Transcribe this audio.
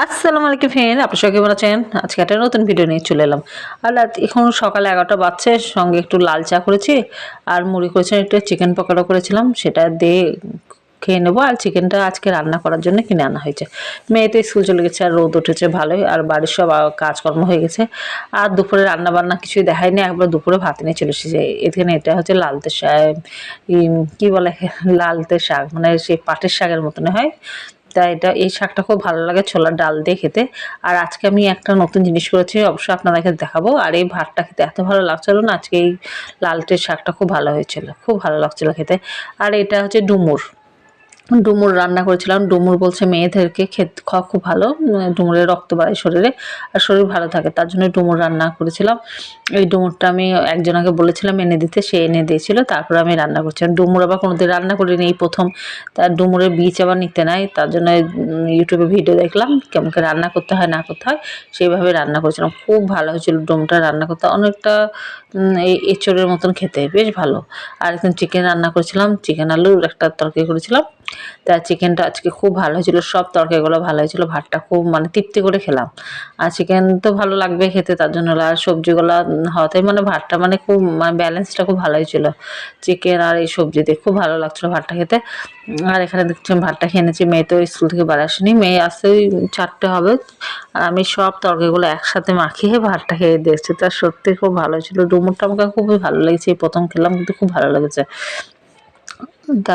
আসসালামু আলাইকুম ফ্রেন্ড, আপনার সবাই কেমন আছেন? আজকে একটা নতুন ভিডিও নিয়ে চলে এলাম। আর এখন সকালে 11টা বাজছে, সঙ্গে একটু লাল চা করেছি আর মুড়ি করেছিলাম, একটু চিকেন পকোড়া করেছিলাম, সেটা দিয়ে খেয়ে নেবো। আর চিকেনটা আজকে রান্না করার জন্য কিনে আনা হয়েছে। মেয়ে তো স্কুল চলে গেছে আর রোদ উঠেছে ভালোই, আর বাড়ির সব কাজকর্ম হয়ে গেছে। আর দুপুরে রান্না বান্না কিছুই দেখায়নি, একবার দুপুরে ভাত নিয়ে চলে এসেছে। এখানে এটা হচ্ছে লালতে শাক, কি বলে, লালতে শাক মানে সেই পাটের শাকের মতন হয়। তাই এই শাকটা খুব ভালো লাগে ছোলার ডাল দিয়ে খেতে। আর আজকে আমি একটা নতুন জিনিস করেছি, অবশ্যই আপনাদেরকে দেখাবো। আর এই ভাতটা খেতে এত ভালো লাগছিল না, আজকে এই লালটে শাকটা খুব ভালো হয়েছিল, খুব ভালো লাগছিল খেতে। আর এটা হচ্ছে ডুমুর, ডুমুর রান্না করেছিলাম। ডুমুর বলছে মেয়েদেরকে খাওয়া খুব ভালো, ডুমুরের রক্ত বাড়ে শরীরে আর শরীর ভালো থাকে, তার জন্য ডুমুর রান্না করেছিলাম। এই ডুমুরটা আমি একজনকে বলেছিলাম এনে দিতে, সে এনে দিয়েছিল, তারপরে আমি রান্না করছিলাম। ডুমুর আবার কোনোদিন রান্না করিনি, এই প্রথম। তার ডুমুরের বীজ আবার নিতে নাই, তার জন্য ইউটিউবে ভিডিও দেখলাম কেমন করে রান্না করতে হয় না করতে হয়, সেইভাবে রান্না করেছিলাম। খুব ভালো হয়েছিল ডুমটা রান্না করতে, অনেকটা এই এঁচোড়ের মতন খেতে, বেশ ভালো। আর এখন চিকেন রান্না করেছিলাম, চিকেন আলুর একটা তরকারি করেছিলাম। তা চিকেনটা আজকে খুব ভালো হয়েছিল, সব তরকারিগুলো ভালো হয়েছিল, ভাতটা খুব মানে তৃপ্তি করে খেলাম। আর চিকেন তো ভালো লাগবে খেতে, তার জন্য। আর সবজিগুলো হওয়াতে মানে ভাতটা মানে খুব মানে ব্যালেন্সটা খুব ভালো হয়েছিল, চিকেন আর এই সবজি দিয়ে খুব ভালো লাগছিল ভাতটা খেতে। আর এখানে দেখছি ভাতটা খেয়ে নিয়েছি, মেয়ে তো স্কুল থেকে বাড়ি আসেনি, মেয়ে আসতে ওই 4টে হবে। আর আমি সব তরকারিগুলো একসাথে মাখিয়ে ভাতটা খেয়ে দিয়েছি, তার সত্যি খুব ভালো ছিল। ডুমুরটা আমাকে খুবই ভালো লেগেছে, এই প্রথম খেলাম কিন্তু খুব ভালো লেগেছে।